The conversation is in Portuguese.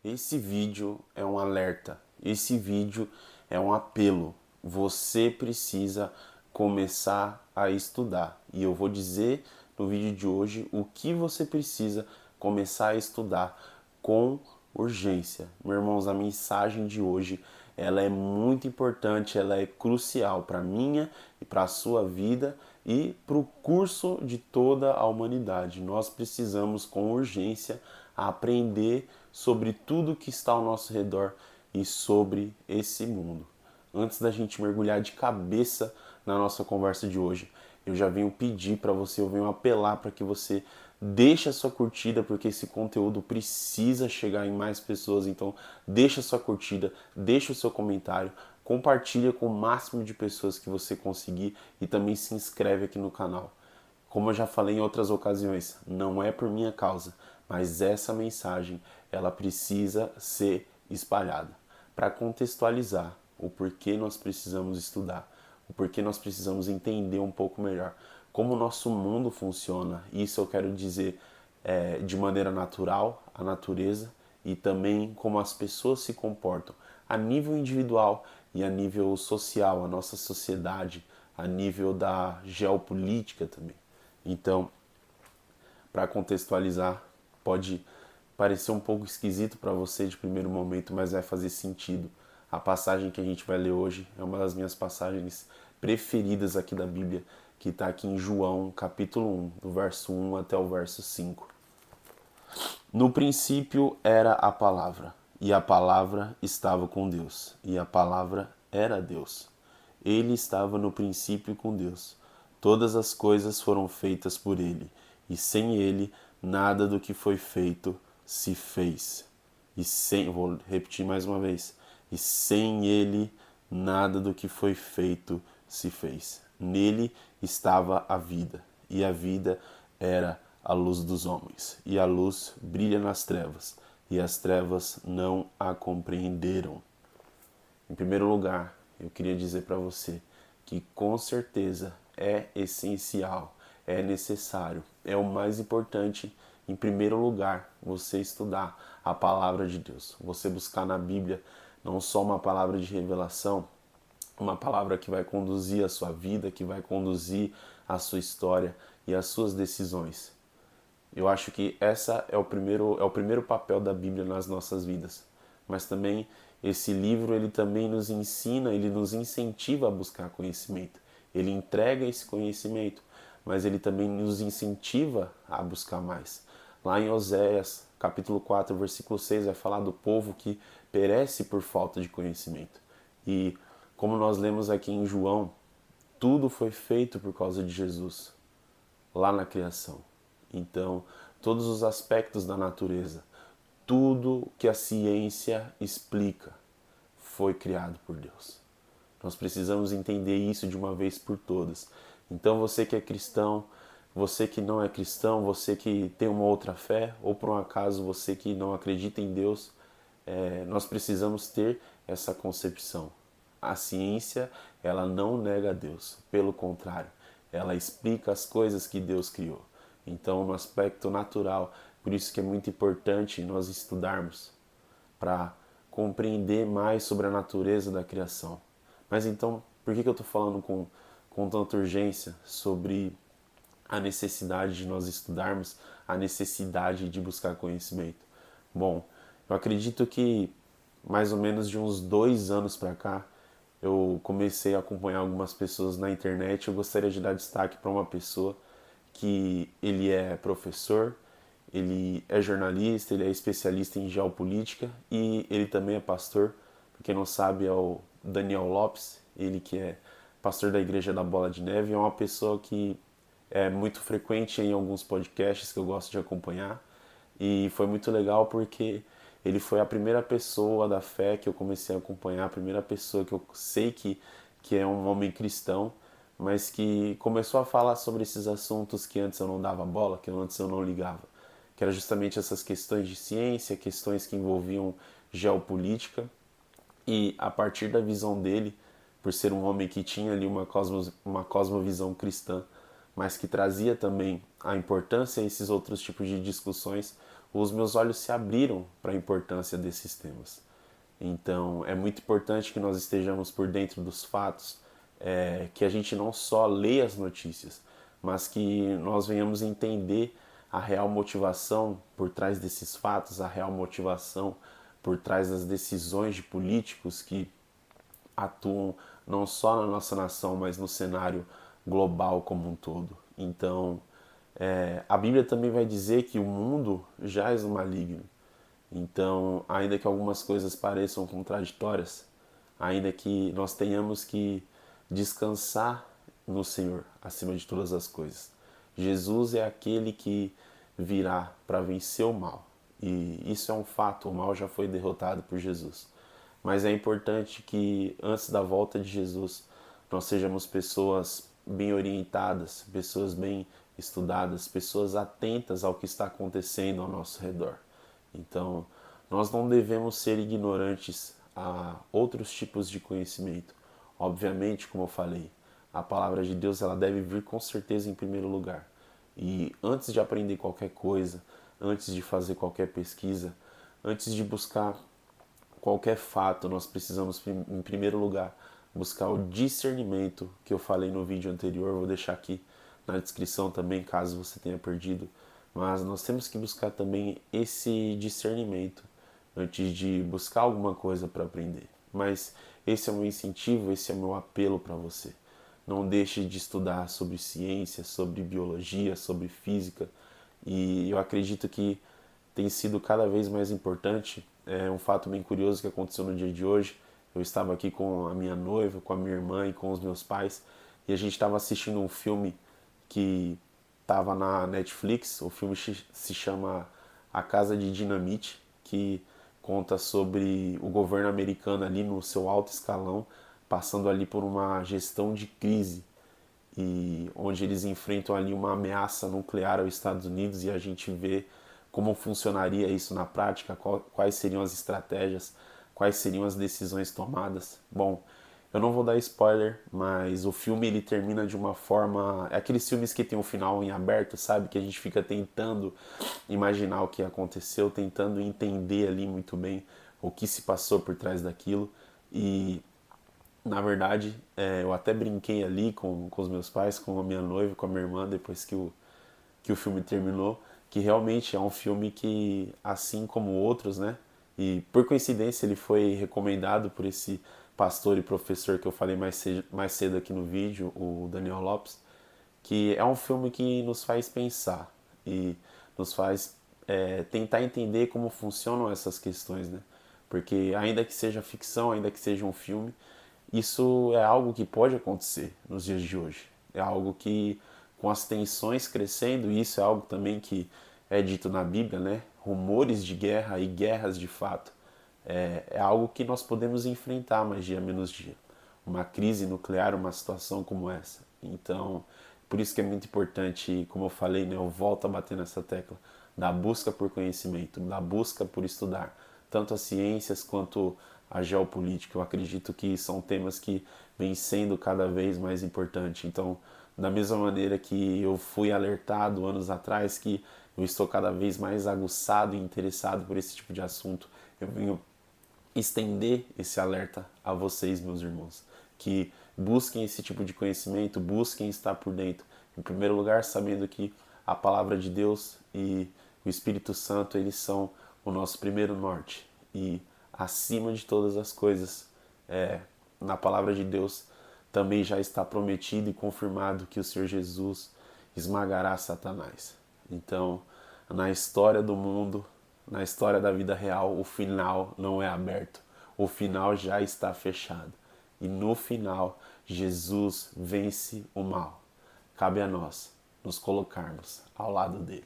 Esse vídeo é um alerta, esse vídeo é um apelo. Você precisa começar a estudar. E eu vou dizer no vídeo de hoje o que você precisa começar a estudar com urgência. Meus irmãos, a mensagem de hoje, ela é muito importante, ela é crucial para a minha e para a sua vida e para o curso de toda a humanidade. Nós precisamos com urgência aprender sobre tudo que está ao nosso redor e sobre esse mundo. Antes da gente mergulhar de cabeça na nossa conversa de hoje, eu já venho pedir para você, eu venho apelar para que você deixe a sua curtida, porque esse conteúdo precisa chegar em mais pessoas. Então, deixa a sua curtida, deixa o seu comentário, compartilha com o máximo de pessoas que você conseguir e também se inscreve aqui no canal. Como eu já falei em outras ocasiões, não é por minha causa, mas essa mensagem ela precisa ser espalhada para contextualizar o porquê nós precisamos estudar, o porquê nós precisamos entender um pouco melhor como o nosso mundo funciona. Isso eu quero dizer de maneira natural, a natureza, e também como as pessoas se comportam a nível individual e a nível social, a nossa sociedade, a nível da geopolítica também. Então, para contextualizar, pode parecer um pouco esquisito para você de primeiro momento, mas vai fazer sentido. A passagem que a gente vai ler hoje é uma das minhas passagens preferidas aqui da Bíblia, que está aqui em João, capítulo 1, do verso 1 até o verso 5. No princípio era a palavra, e a palavra estava com Deus, e a palavra era Deus. Ele estava no princípio com Deus. Todas as coisas foram feitas por ele, e sem ele nada do que foi feito se fez. Vou repetir mais uma vez. E sem ele nada do que foi feito se fez. Nele estava a vida, e a vida era a luz dos homens. E a luz brilha nas trevas, e as trevas não a compreenderam. Em primeiro lugar, eu queria dizer para você que com certeza é essencial, é necessário, é o mais importante, em primeiro lugar, você estudar a palavra de Deus. Você buscar na Bíblia não só uma palavra de revelação, uma palavra que vai conduzir a sua vida, que vai conduzir a sua história e as suas decisões. Eu acho que essa é o primeiro papel da Bíblia nas nossas vidas. Mas também esse livro ele também nos ensina, ele nos incentiva a buscar conhecimento. Ele entrega esse conhecimento, mas ele também nos incentiva a buscar mais. Lá em Oséias, capítulo 4, versículo 6, vai falar do povo que perece por falta de conhecimento. E como nós lemos aqui em João, tudo foi feito por causa de Jesus, lá na criação. Então, todos os aspectos da natureza, tudo que a ciência explica, foi criado por Deus. Nós precisamos entender isso de uma vez por todas. Então, você que é cristão, você que não é cristão, você que tem uma outra fé, ou por um acaso você que não acredita em Deus, nós precisamos ter essa concepção. A ciência, ela não nega a Deus, pelo contrário, ela explica as coisas que Deus criou. Então, no aspecto natural, por isso que é muito importante nós estudarmos para compreender mais sobre a natureza da criação. Mas então, por que eu estou falando com tanta urgência sobre a necessidade de nós estudarmos, a necessidade de buscar conhecimento? Bom, eu acredito que mais ou menos de uns 2 anos para cá, eu comecei a acompanhar algumas pessoas na internet. Eu gostaria de dar destaque para uma pessoa que ele é professor, ele é jornalista, ele é especialista em geopolítica e ele também é pastor. Para quem não sabe, é o Daniel Lopes, ele que é pastor da Igreja da Bola de Neve, é uma pessoa que é muito frequente em alguns podcasts que eu gosto de acompanhar. E foi muito legal porque ele foi a primeira pessoa da fé que eu comecei a acompanhar, a primeira pessoa que eu sei que é um homem cristão, mas que começou a falar sobre esses assuntos que antes eu não dava bola, que antes eu não ligava, que era justamente essas questões de ciência, questões que envolviam geopolítica, e a partir da visão dele, por ser um homem que tinha ali uma cosmovisão cristã, mas que trazia também a importância a esses outros tipos de discussões, os meus olhos se abriram para a importância desses temas. Então, é muito importante que nós estejamos por dentro dos fatos, que a gente não só lê as notícias, mas que nós venhamos entender a real motivação por trás desses fatos, a real motivação por trás das decisões de políticos que atuam não só na nossa nação, mas no cenário global como um todo. Então, a Bíblia também vai dizer que o mundo jaz no maligno. Então, ainda que algumas coisas pareçam contraditórias, ainda que nós tenhamos que descansar no Senhor acima de todas as coisas. Jesus é aquele que virá para vencer o mal. E isso é um fato, o mal já foi derrotado por Jesus. Mas é importante que antes da volta de Jesus nós sejamos pessoas bem orientadas, pessoas bem estudadas, pessoas atentas ao que está acontecendo ao nosso redor. Então, nós não devemos ser ignorantes a outros tipos de conhecimento. Obviamente, como eu falei, a palavra de Deus ela deve vir com certeza em primeiro lugar. E antes de aprender qualquer coisa, antes de fazer qualquer pesquisa, antes de buscar qualquer fato, nós precisamos, em primeiro lugar, buscar o discernimento que eu falei no vídeo anterior. Vou deixar aqui na descrição também, caso você tenha perdido. Mas nós temos que buscar também esse discernimento antes de buscar alguma coisa para aprender. Mas esse é o meu incentivo, esse é o meu apelo para você. Não deixe de estudar sobre ciência, sobre biologia, sobre física. E eu acredito que tem sido cada vez mais importante. É um fato bem curioso que aconteceu no dia de hoje. Eu estava aqui com a minha noiva, com a minha irmã e com os meus pais. E a gente estava assistindo um filme que estava na Netflix. O filme se chama A Casa de Dinamite, que conta sobre o governo americano ali no seu alto escalão, passando ali por uma gestão de crise, e onde eles enfrentam ali uma ameaça nuclear aos Estados Unidos, e a gente vê como funcionaria isso na prática, quais seriam as estratégias, quais seriam as decisões tomadas. Bom, eu não vou dar spoiler, mas o filme ele termina de uma forma... É aqueles filmes que tem um final em aberto, sabe? Que a gente fica tentando imaginar o que aconteceu, tentando entender ali muito bem o que se passou por trás daquilo. E, na verdade, eu até brinquei ali com os meus pais, com a minha noiva, com a minha irmã, depois que o filme terminou, que realmente é um filme que, assim como outros, né? E por coincidência ele foi recomendado por esse pastor e professor que eu falei mais cedo aqui no vídeo, o Daniel Lopes, que é um filme que nos faz pensar e nos faz tentar entender como funcionam essas questões, né? Porque ainda que seja ficção, ainda que seja um filme, isso é algo que pode acontecer nos dias de hoje. É algo que, com as tensões crescendo, e isso é algo também que é dito na Bíblia, né? Rumores de guerra e guerras de fato. É algo que nós podemos enfrentar mais dia menos dia. Uma crise nuclear, uma situação como essa. Então, por isso que é muito importante, como eu falei, né? Eu volto a bater nessa tecla, da busca por conhecimento, da busca por estudar, tanto as ciências quanto a geopolítica. Eu acredito que são temas que vêm sendo cada vez mais importantes. Então, da mesma maneira que eu fui alertado anos atrás que eu estou cada vez mais aguçado e interessado por esse tipo de assunto, eu venho estender esse alerta a vocês, meus irmãos, que busquem esse tipo de conhecimento, busquem estar por dentro. Em primeiro lugar, sabendo que a palavra de Deus e o Espírito Santo, eles são o nosso primeiro norte. E acima de todas as coisas, na palavra de Deus, também já está prometido e confirmado que o Senhor Jesus esmagará Satanás. Então, na história do mundo, na história da vida real, o final não é aberto. O final já está fechado. E no final, Jesus vence o mal. Cabe a nós nos colocarmos ao lado dele.